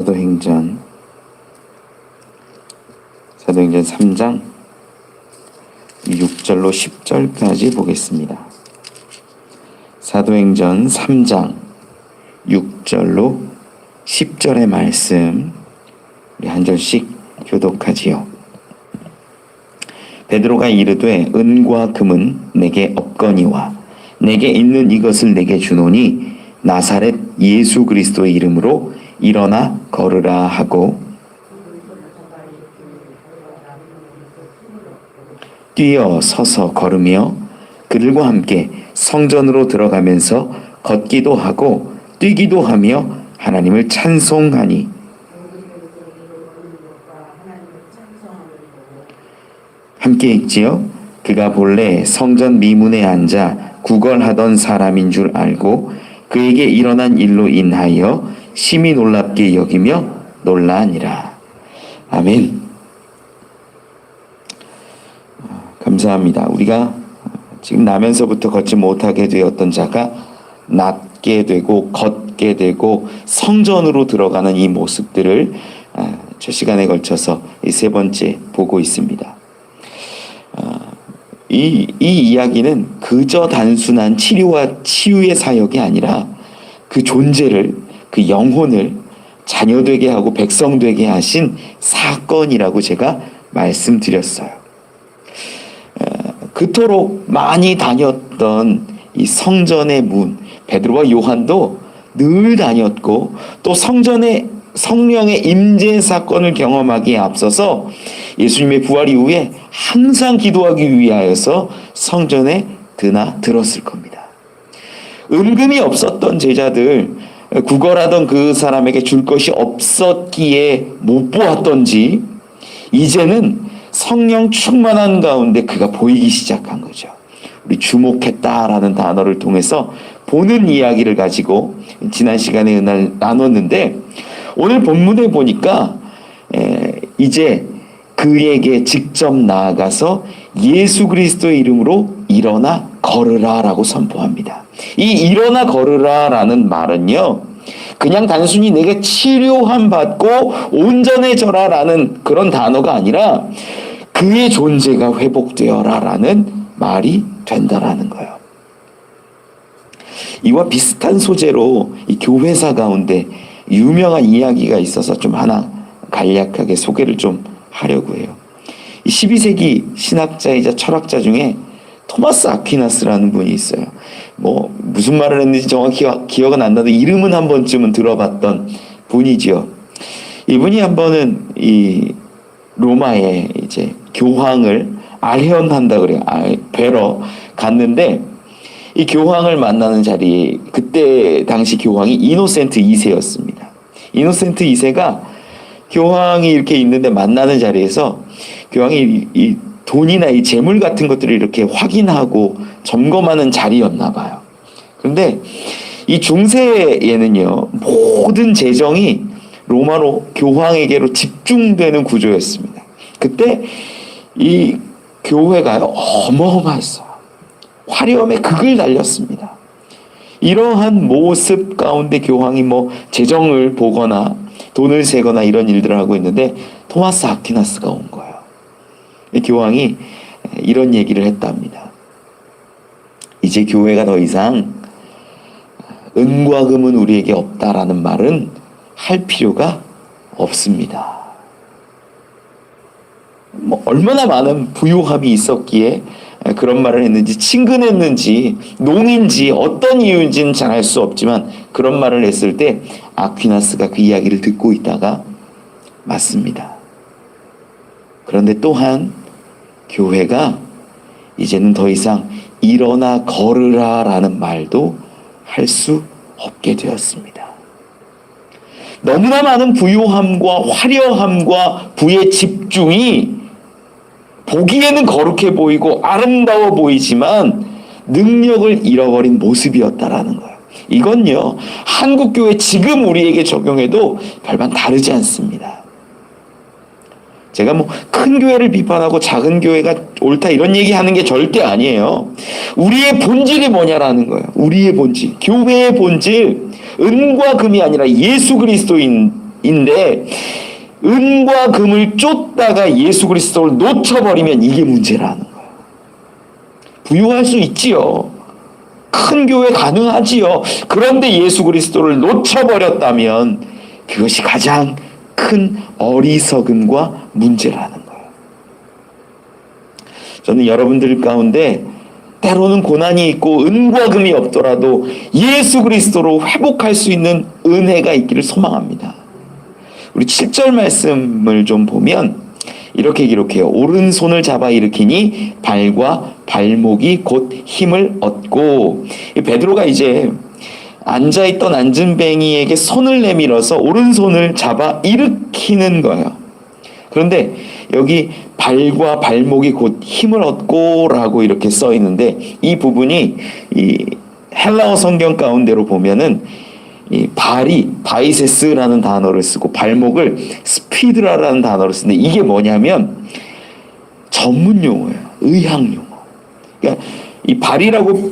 사도행전 3장 6절로 10절까지 보겠습니다. 사도행전 3장 6절로 10절의 말씀 우리 한 절씩 교독하지요. 베드로가 이르되 은과 금은 내게 없거니와 내게 있는 이것을 내게 주노니 나사렛 예수 그리스도의 이름으로 일어나 걸으라 하고 뛰어 서서 걸으며 그들과 함께 성전으로 들어가면서 걷기도 하고 뛰기도 하며 하나님을 찬송하니 함께 읽지요. 그가 본래 성전 미문에 앉아 구걸하던 사람인 줄 알고 그에게 일어난 일로 인하여 심히 놀랍게 여기며 놀라니라. 아멘. 감사합니다. 우리가 지금 나면서부터 걷지 못하게 되었던 자가 낫게 되고 걷게 되고 성전으로 들어가는 이 모습들을 저 시간에 걸쳐서 이 세 번째 보고 있습니다. 이 이야기는 그저 단순한 치료와 치유의 사역이 아니라 그 존재를, 그 영혼을 자녀되게 하고 백성되게 하신 사건이라고 제가 말씀드렸어요. 그토록 많이 다녔던 이 성전의 문, 베드로와 요한도 늘 다녔고 또 성전의 성령의 임재 사건을 경험하기에 앞서서 예수님의 부활 이후에 항상 기도하기 위하여서 성전에 들었을 겁니다. 은금이 없었던 제자들, 구걸하던 그 사람에게 줄 것이 없었기에 못 보았던지 이제는 성령 충만한 가운데 그가 보이기 시작한 거죠. 우리 주목했다라는 단어를 통해서 보는 이야기를 가지고 지난 시간에 나눴는데 오늘 본문에 보니까 이제 그에게 직접 나아가서 예수 그리스도의 이름으로 일어나 걸으라 라고 선포합니다. 이 일어나 걸으라 라는 말은요, 그냥 단순히 내게 치료함 받고 온전해져라 라는 그런 단어가 아니라 그의 존재가 회복되어라 라는 말이 된다라는 거예요. 이와 비슷한 소재로 이 교회사 가운데 유명한 이야기가 있어서 좀 하나 간략하게 소개를 좀 하려고 해요. 12세기 신학자이자 철학자 중에 토마스 아퀴나스라는 분이 있어요. 뭐 무슨 말을 했는지 정확히 기억은 안 나도 이름은 한 번쯤은 들어봤던 분이지요. 이분이 한 번은 이 로마에 이제 교황을 알현한다 그래요. 뵈러 갔는데 이 교황을 만나는 자리에 그때 당시 교황이 이노센트 2세였습니다. 이노센트 2세가 교황이 이렇게 있는데 만나는 자리에서 교황이 이 돈이나 이 재물 같은 것들을 이렇게 확인하고 점검하는 자리였나 봐요. 그런데 이 중세에는요, 모든 재정이 로마로 교황에게로 집중되는 구조였습니다. 그때 이 교회가요, 어마어마했어요. 화려함의 극을 달렸습니다. 이러한 모습 가운데 교황이 뭐 재정을 보거나 돈을 세거나 이런 일들을 하고 있는데 토마스 아퀴나스가 온 거예요. 교황이 이런 얘기를 했답니다. 이제 교회가 더 이상 은과 금은 우리에게 없다라는 말은 할 필요가 없습니다. 뭐 얼마나 많은 부유함이 있었기에 그런 말을 했는지, 친근했는지, 농인지, 어떤 이유인지는 잘 알 수 없지만 그런 말을 했을 때 아퀴나스가 그 이야기를 듣고 있다가 맞습니다. 그런데 또한 교회가 이제는 더 이상 일어나 걸으라 라는 말도 할 수 없게 되었습니다. 너무나 많은 부유함과 화려함과 부의 집중이 보기에는 거룩해 보이고 아름다워 보이지만 능력을 잃어버린 모습이었다라는 거예요. 이건요, 한국교회 지금 우리에게 적용해도 별반 다르지 않습니다. 제가 뭐 큰 교회를 비판하고 작은 교회가 옳다 이런 얘기하는 게 절대 아니에요. 우리의 본질이 뭐냐라는 거예요. 우리의 본질, 교회의 본질, 은과 금이 아니라 예수 그리스도인 인데 은과 금을 쫓다가 예수 그리스도를 놓쳐버리면 이게 문제라는 거예요. 부유할 수 있지요. 큰 교회 가능하지요. 그런데 예수 그리스도를 놓쳐버렸다면 그것이 가장 큰 어리석음과 문제라는 거예요. 저는 여러분들 가운데 때로는 고난이 있고 은과 금이 없더라도 예수 그리스도로 회복할 수 있는 은혜가 있기를 소망합니다. 우리 7절 말씀을 좀 보면 이렇게 기록해요. 오른손을 잡아 일으키니 발과 발목이 곧 힘을 얻고, 베드로가 이제 앉아있던 안진뱅이에게 손을 내밀어서 오른손을 잡아 일으키는 거예요. 그런데 여기 발과 발목이 곧 힘을 얻고 라고 이렇게 써 있는데, 이 부분이 이 헬라어 성경 가운데로 보면은 이 발이 바이세스라는 단어를 쓰고 발목을 스피드라라는 단어를 쓰는데, 이게 뭐냐면 전문 용어예요. 의학 용어. 그러니까 이 발이라고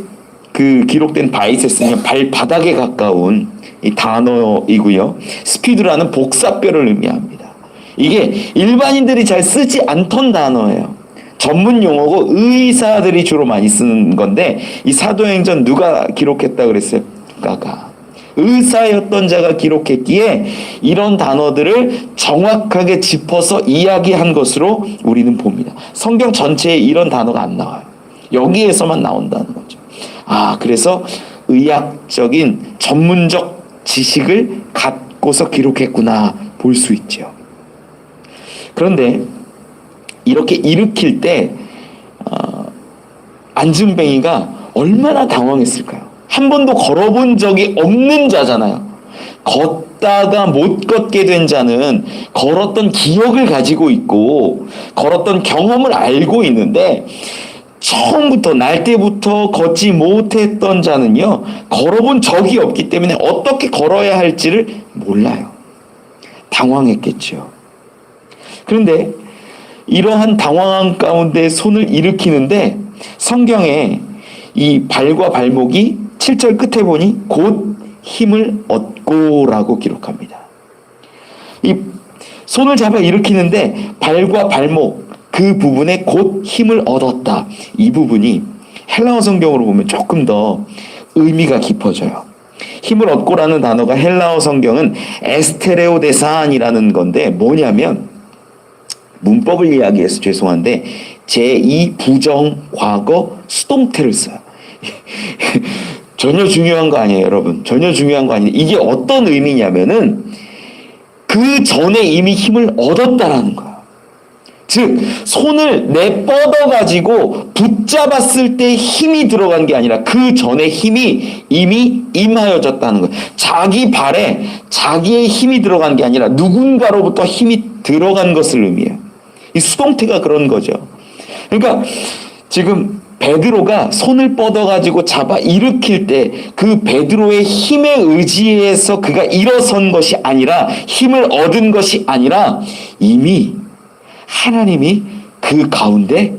그 기록된 바이세스는 발바닥에 가까운 이 단어이고요. 스피드라는 복사뼈를 의미합니다. 이게 일반인들이 잘 쓰지 않던 단어예요. 전문 용어고 의사들이 주로 많이 쓰는 건데, 이 사도행전 누가 기록했다 그랬어요? 루카가. 의사였던 자가 기록했기에 이런 단어들을 정확하게 짚어서 이야기한 것으로 우리는 봅니다. 성경 전체에 이런 단어가 안 나와요. 여기에서만 나온다는 거죠. 그래서 의학적인 전문적 지식을 갖고서 기록했구나 볼 수 있죠. 그런데 이렇게 일으킬 때 안진뱅이가 얼마나 당황했을까요? 한 번도 걸어본 적이 없는 자잖아요. 걷다가 못 걷게 된 자는 걸었던 기억을 가지고 있고 걸었던 경험을 알고 있는데, 처음부터 날 때부터 걷지 못했던 자는요, 걸어본 적이 없기 때문에 어떻게 걸어야 할지를 몰라요. 당황했겠죠. 그런데 이러한 당황한 가운데 손을 일으키는데, 성경에 이 발과 발목이 7절 끝에 보니 곧 힘을 얻고 라고 기록합니다. 이 손을 잡아 일으키는데 발과 발목 그 부분에 곧 힘을 얻었다. 이 부분이 헬라어 성경으로 보면 조금 더 의미가 깊어져요. 힘을 얻고라는 단어가 헬라어 성경은 에스테레오데산이라는 건데, 뭐냐면 문법을 이야기해서 죄송한데 제2 부정 과거 수동태를 써요. 전혀 중요한 거 아니에요, 여러분. 전혀 중요한 거 아니에요. 이게 어떤 의미냐면은 그 전에 이미 힘을 얻었다라는 거예요. 즉 손을 내뻗어가지고 붙잡았을 때 힘이 들어간 게 아니라 그 전에 힘이 이미 임하여졌다는 거예요. 자기 발에 자기의 힘이 들어간 게 아니라 누군가로부터 힘이 들어간 것을 의미해요. 이 수동태가 그런 거죠. 그러니까 지금 베드로가 손을 뻗어가지고 잡아 일으킬 때 그 베드로의 힘에 의지해서 그가 일어선 것이 아니라, 힘을 얻은 것이 아니라 이미 하나님이 그 가운데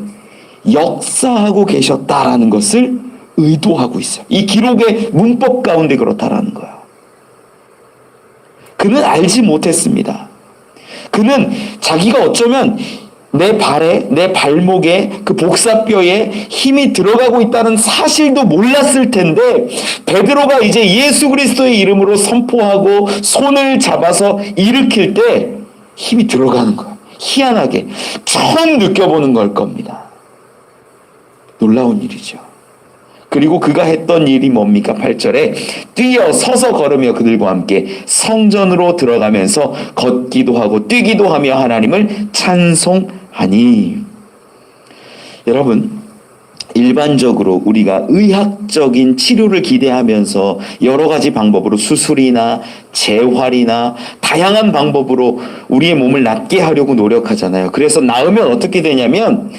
역사하고 계셨다라는 것을 의도하고 있어요. 이 기록의 문법 가운데 그렇다라는 거예요. 그는 알지 못했습니다. 그는 자기가 어쩌면 내 발에, 내 발목에, 그 복사뼈에 힘이 들어가고 있다는 사실도 몰랐을 텐데, 베드로가 이제 예수 그리스도의 이름으로 선포하고 손을 잡아서 일으킬 때 힘이 들어가는 거예요. 희한하게 처음 느껴보는 걸 겁니다. 놀라운 일이죠. 그리고 그가 했던 일이 뭡니까? 8절에 뛰어 서서 걸으며 그들과 함께 성전으로 들어가면서 걷기도 하고 뛰기도 하며 하나님을 찬송하니. 여러분, 일반적으로 우리가 의학적인 치료를 기대하면서 여러 가지 방법으로 수술이나 재활이나 다양한 방법으로 우리의 몸을 낫게 하려고 노력하잖아요. 그래서 나으면 어떻게 되냐면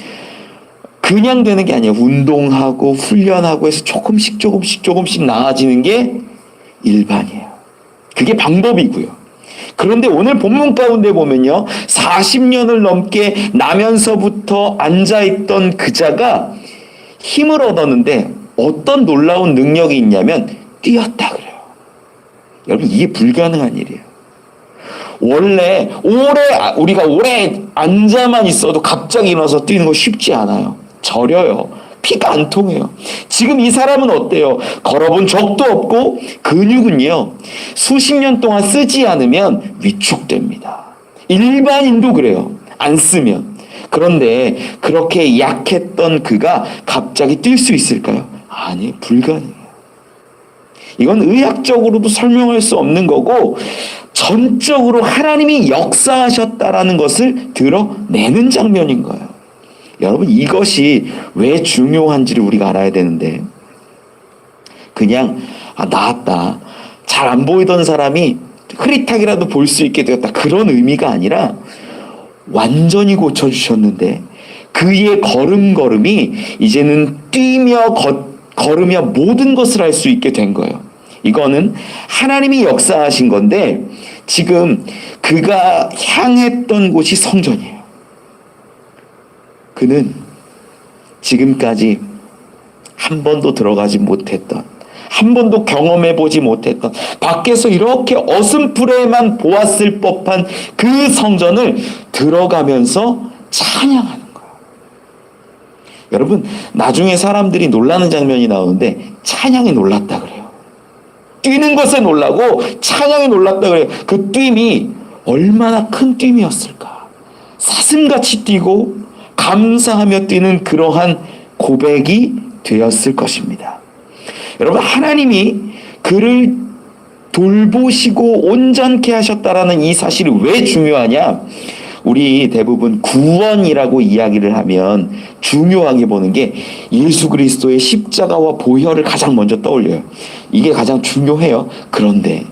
그냥 되는 게 아니에요. 운동하고 훈련하고 해서 조금씩 나아지는 게 일반이에요. 그게 방법이고요. 그런데 오늘 본문 가운데 보면요, 40년을 넘게 나면서부터 앉아있던 그자가 힘을 얻었는데 어떤 놀라운 능력이 있냐면 뛰었다 그래요. 여러분, 이게 불가능한 일이에요. 원래 우리가 오래 앉아만 있어도 갑자기 일어나서 뛰는 거 쉽지 않아요. 저려요. 피가 안 통해요. 지금 이 사람은 어때요? 걸어본 적도 없고 근육은요, 수십 년 동안 쓰지 않으면 위축됩니다. 일반인도 그래요. 안 쓰면. 그런데 그렇게 약했던 그가 갑자기 뛸 수 있을까요? 아니, 불가능해요. 이건 의학적으로도 설명할 수 없는 거고 전적으로 하나님이 역사하셨다라는 것을 드러내는 장면인 거예요. 여러분, 이것이 왜 중요한지를 우리가 알아야 되는데, 그냥 나았다, 잘 안 보이던 사람이 흐릿하게라도 볼 수 있게 되었다, 그런 의미가 아니라 완전히 고쳐주셨는데 그의 걸음걸음이 이제는 뛰며 걸으며 모든 것을 할 수 있게 된 거예요. 이거는 하나님이 역사하신 건데 지금 그가 향했던 곳이 성전이에요. 그는 지금까지 한 번도 들어가지 못했던, 한 번도 경험해보지 못했던, 밖에서 이렇게 어슴푸레만 보았을 법한 그 성전을 들어가면서 찬양하는 거예요. 여러분, 나중에 사람들이 놀라는 장면이 나오는데 찬양이 놀랐다 그래요. 뛰는 것에 놀라고 찬양이 놀랐다 그래요. 그 뛴이 얼마나 큰 뛴이었을까. 사슴같이 뛰고 감사하며 뛰는 그러한 고백이 되었을 것입니다. 여러분, 하나님이 그를 돌보시고 온전케 하셨다라는 이 사실이 왜 중요하냐? 우리 대부분 구원이라고 이야기를 하면 중요하게 보는 게 예수 그리스도의 십자가와 보혈을 가장 먼저 떠올려요. 이게 가장 중요해요. 그런데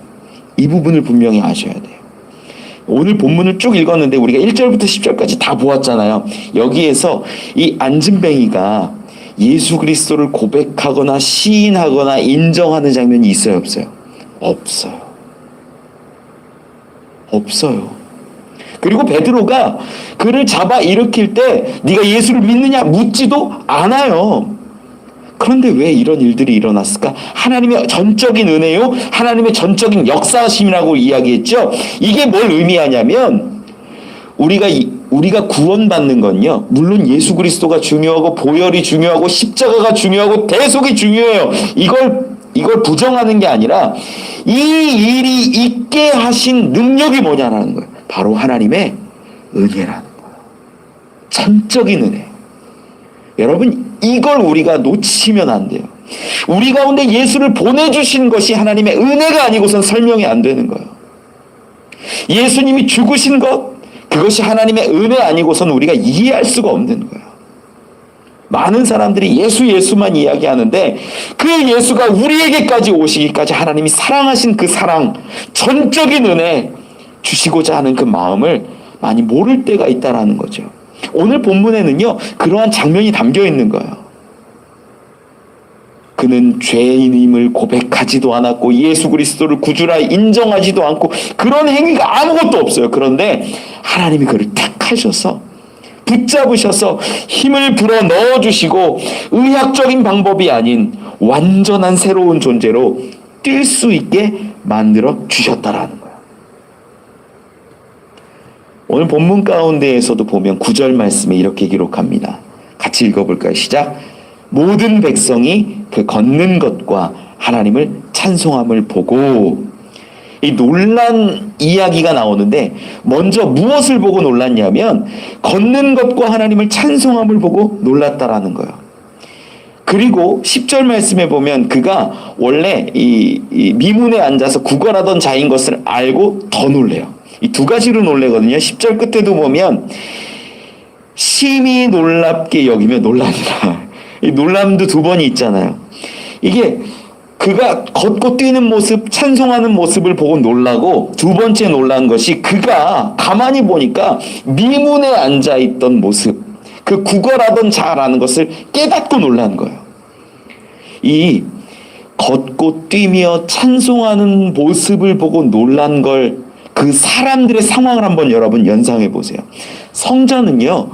이 부분을 분명히 아셔야 돼요. 오늘 본문을 쭉 읽었는데 우리가 1절부터 10절까지 다 보았잖아요. 여기에서 이 안진뱅이가 예수 그리스도를 고백하거나 시인하거나 인정하는 장면이 있어요, 없어요? 없어요. 없어요. 그리고 베드로가 그를 잡아 일으킬 때 네가 예수를 믿느냐 묻지도 않아요. 그런데 왜 이런 일들이 일어났을까? 하나님의 전적인 은혜요, 하나님의 전적인 역사하심이라고 이야기했죠. 이게 뭘 의미하냐면 우리가 구원받는 건요, 물론 예수 그리스도가 중요하고 보혈이 중요하고 십자가가 중요하고 대속이 중요해요. 이걸 부정하는 게 아니라 이 일이 있게 하신 능력이 뭐냐라는 거예요. 바로 하나님의 은혜라는 거예요. 전적인 은혜. 여러분, 이걸 우리가 놓치면 안 돼요. 우리 가운데 예수를 보내주신 것이 하나님의 은혜가 아니고선 설명이 안 되는 거예요. 예수님이 죽으신 것, 그것이 하나님의 은혜 아니고선 우리가 이해할 수가 없는 거예요. 많은 사람들이 예수만 이야기하는데 그 예수가 우리에게까지 오시기까지 하나님이 사랑하신 그 사랑, 전적인 은혜 주시고자 하는 그 마음을 많이 모를 때가 있다라는 거죠. 오늘 본문에는요, 그러한 장면이 담겨 있는 거예요. 그는 죄인임을 고백하지도 않았고 예수 그리스도를 구주라 인정하지도 않고 그런 행위가 아무것도 없어요. 그런데 하나님이 그를 택하셔서 붙잡으셔서 힘을 불어 넣어주시고 의학적인 방법이 아닌 완전한 새로운 존재로 뛸 수 있게 만들어 주셨다라는 거예요. 오늘 본문 가운데에서도 보면 9절 말씀에 이렇게 기록합니다. 같이 읽어볼까요? 시작. 모든 백성이 그 걷는 것과 하나님을 찬송함을 보고, 이 놀란 이야기가 나오는데 먼저 무엇을 보고 놀랐냐면 걷는 것과 하나님을 찬송함을 보고 놀랐다라는 거예요. 그리고 10절 말씀에 보면 그가 원래 이 미문에 앉아서 구걸하던 자인 것을 알고 더 놀래요. 이 두 가지로 놀래거든요. 10절 끝에도 보면 심히 놀랍게 여기며 놀라니라. 이 놀람도 두 번이 있잖아요. 이게 그가 걷고 뛰는 모습, 찬송하는 모습을 보고 놀라고, 두 번째 놀란 것이 그가 가만히 보니까 미문에 앉아있던 모습, 그 구걸하던 자라는 것을 깨닫고 놀란 거예요. 이 걷고 뛰며 찬송하는 모습을 보고 놀란 걸, 그 사람들의 상황을 한번 여러분 연상해 보세요. 성전은요,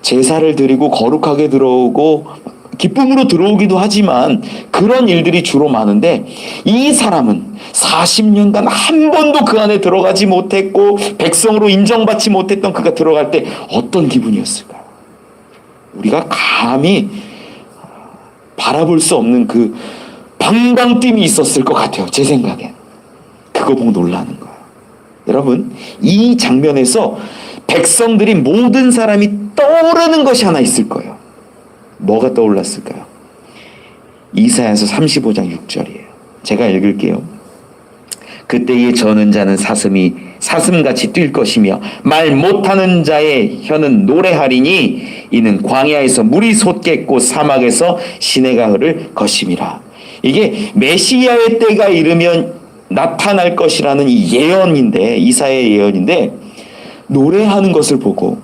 제사를 드리고 거룩하게 들어오고 기쁨으로 들어오기도 하지만 그런 일들이 주로 많은데, 이 사람은 40년간 한 번도 그 안에 들어가지 못했고 백성으로 인정받지 못했던 그가 들어갈 때 어떤 기분이었을까요? 우리가 감히 바라볼 수 없는 그 방광김이 있었을 것 같아요. 제 생각엔. 그거 보고 놀라는 거예요. 여러분, 이 장면에서 백성들이, 모든 사람이 떠오르는 것이 하나 있을 거예요. 뭐가 떠올랐을까요? 이사야서 35장 6절이에요. 제가 읽을게요. 그때에 저는 자는 사슴같이 뛸 것이며 말 못하는 자의 혀는 노래하리니 이는 광야에서 물이 솟겠고 사막에서 시내가 흐를 것임이라. 이게 메시아의 때가 이르면 나타날 것이라는 이 예언인데, 이사야의 예언인데, 노래하는 것을 보고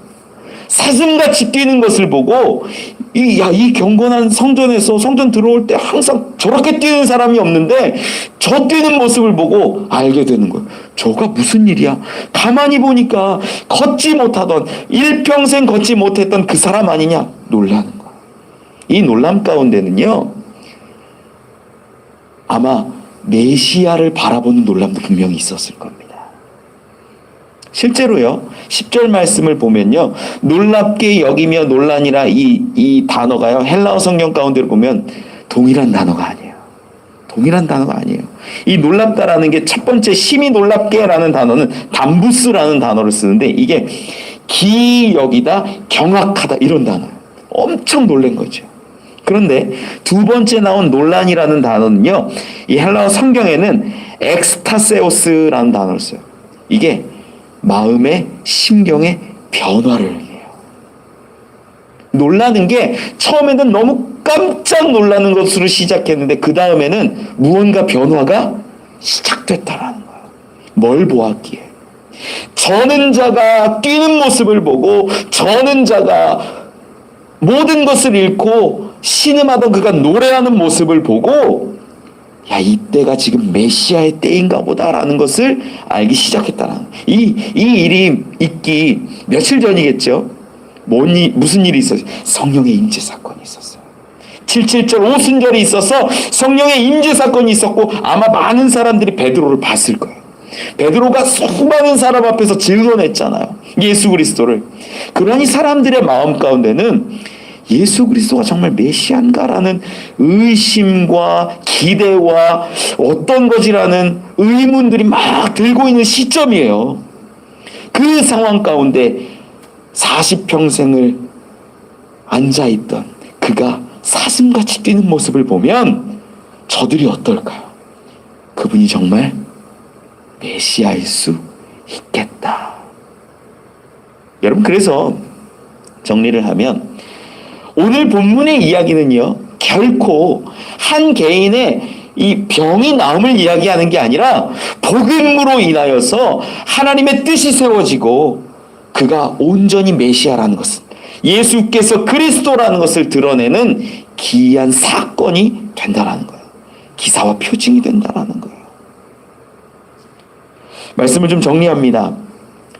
사슴같이 뛰는 것을 보고 이 경건한 성전에서 성전 들어올 때 항상 저렇게 뛰는 사람이 없는데 저 뛰는 모습을 보고 알게 되는 거예요. 저가 무슨 일이야? 가만히 보니까 걷지 못하던, 일평생 걷지 못했던 그 사람 아니냐? 놀라는 거예요. 이 놀람 가운데는요, 아마 메시아를 바라보는 놀람도 분명히 있었을 겁니다. 실제로요, 10절 말씀을 보면요, 놀랍게 여기며 논란이라 이 단어가요, 헬라어 성경 가운데를 보면 동일한 단어가 아니에요. 동일한 단어가 아니에요. 이 놀랍다라는 게, 첫 번째 심히 놀랍게라는 단어는 담부스라는 단어를 쓰는데, 이게 기여기다, 경악하다, 이런 단어예요. 엄청 놀란 거죠. 그런데 두 번째 나온 논란이라는 단어는요, 이 헬라어 성경에는 엑스타세오스라는 단어를 써요. 이게 마음의, 심경의 변화를 의미해요. 놀라는 게 처음에는 너무 깜짝 놀라는 것으로 시작했는데 그 다음에는 무언가 변화가 시작됐다라는 거예요. 뭘 보았기에? 저는 자가 뛰는 모습을 보고, 저는 자가 모든 것을 잃고 신음하던 그가 노래하는 모습을 보고, 야, 이때가 지금 메시아의 때인가 보다라는 것을 알기 시작했다는, 이 일이 있기 며칠 전이겠죠. 무슨 일이 있었어요? 성령의 임재 사건이 있었어요. 7.7절 오순절이 있어서 성령의 임재 사건이 있었고, 아마 많은 사람들이 베드로를 봤을 거예요. 베드로가 수많은 사람 앞에서 증언했잖아요, 예수 그리스도를. 그러니 사람들의 마음 가운데는 예수 그리스도가 정말 메시아인가라는 의심과 기대와 어떤 것이라는 의문들이 막 들고 있는 시점이에요. 그 상황 가운데 40평생을 앉아있던 그가 사슴같이 뛰는 모습을 보면 저들이 어떨까요? 그분이 정말 메시아일 수 있겠다. 여러분, 그래서 정리를 하면 오늘 본문의 이야기는요, 결코 한 개인의 이 병이 나음을 이야기하는 게 아니라 복음으로 인하여서 하나님의 뜻이 세워지고 그가 온전히 메시아라는 것은, 예수께서 그리스도라는 것을 드러내는 기이한 사건이 된다라는 거예요. 기사와 표징이 된다라는 거예요. 말씀을 좀 정리합니다.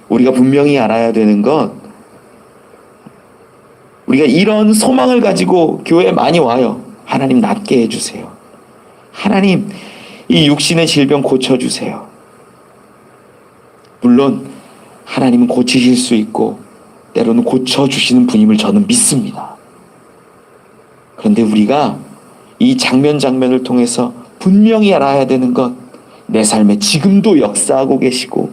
우리가 분명히 알아야 되는 것, 우리가 이런 소망을 가지고 교회에 많이 와요. 하나님 낫게 해주세요. 하나님 이 육신의 질병 고쳐주세요. 물론 하나님은 고치실 수 있고 때로는 고쳐주시는 분임을 저는 믿습니다. 그런데 우리가 이 장면을 통해서 분명히 알아야 되는 것, 내 삶에 지금도 역사하고 계시고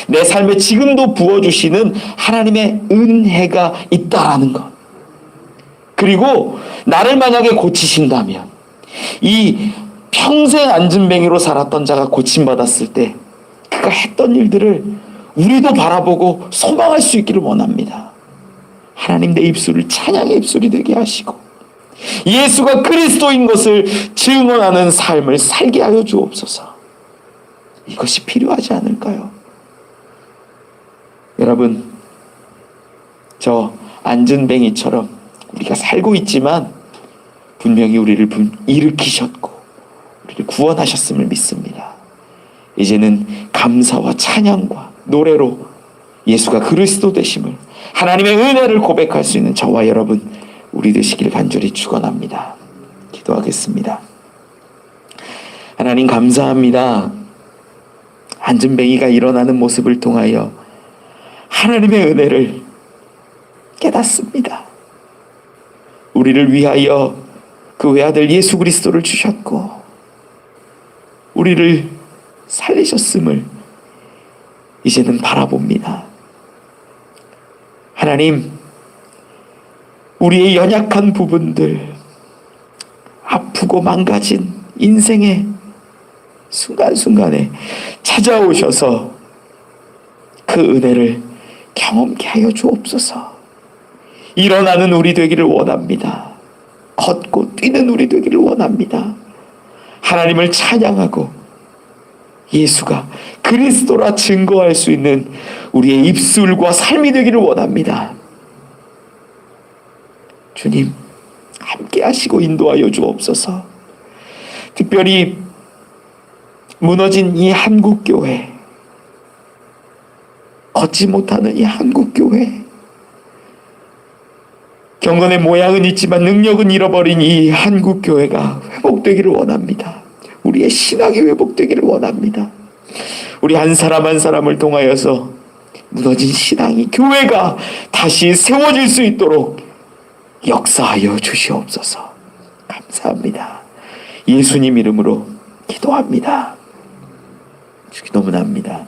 내 삶에 지금도 부어주시는 하나님의 은혜가 있다라는 것, 그리고 나를 만약에 고치신다면 이 평생 안진뱅이로 살았던 자가 고침받았을 때 그가 했던 일들을 우리도 바라보고 소망할 수 있기를 원합니다. 하나님, 내 입술을 찬양의 입술이 되게 하시고 예수가 그리스도인 것을 증언하는 삶을 살게 하여 주옵소서. 이것이 필요하지 않을까요? 여러분, 저 안진뱅이처럼 우리가 살고 있지만 분명히 우리를 일으키셨고 우리를 구원하셨음을 믿습니다. 이제는 감사와 찬양과 노래로 예수가 그리스도 되심을, 하나님의 은혜를 고백할 수 있는 저와 여러분 우리 되시길 간절히 축원합니다. 기도하겠습니다. 하나님 감사합니다. 안전뱅이가 일어나는 모습을 통하여 하나님의 은혜를 깨닫습니다. 우리를 위하여 그 외아들 예수 그리스도를 주셨고 우리를 살리셨음을 이제는 바라봅니다. 하나님, 우리의 연약한 부분들, 아프고 망가진 인생의 순간순간에 찾아오셔서 그 은혜를 경험케 하여 주옵소서. 일어나는 우리 되기를 원합니다. 걷고 뛰는 우리 되기를 원합니다. 하나님을 찬양하고 예수가 그리스도라 증거할 수 있는 우리의 입술과 삶이 되기를 원합니다. 주님, 함께 하시고 인도하여 주옵소서. 특별히 무너진 이 한국교회, 걷지 못하는 이 한국교회, 경건의 모양은 있지만 능력은 잃어버린 이 한국교회가 회복되기를 원합니다. 우리의 신앙이 회복되기를 원합니다. 우리 한 사람 한 사람을 통하여서 무너진 신앙이, 교회가 다시 세워질 수 있도록 역사하여 주시옵소서. 감사합니다. 예수님 이름으로 기도합니다. 기도문합니다.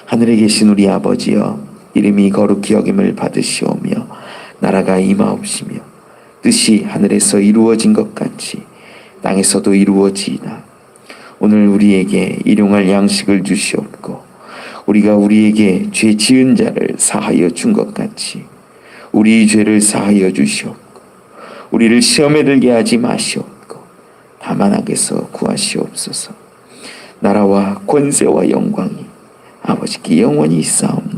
하늘에 계신 우리 아버지여, 이름이 거룩히 여김을 받으시오며 나라가 임하옵시며 뜻이 하늘에서 이루어진 것 같이 땅에서도 이루어지이다. 오늘 우리에게 일용할 양식을 주시옵고 우리가 우리에게 죄 지은 자를 사하여 준 것 같이 우리 죄를 사하여 주시옵고 우리를 시험에 들게 하지 마시옵고 다만 악에서 구하시옵소서. 나라와 권세와 영광이 아버지께 영원히 있사옵나이다.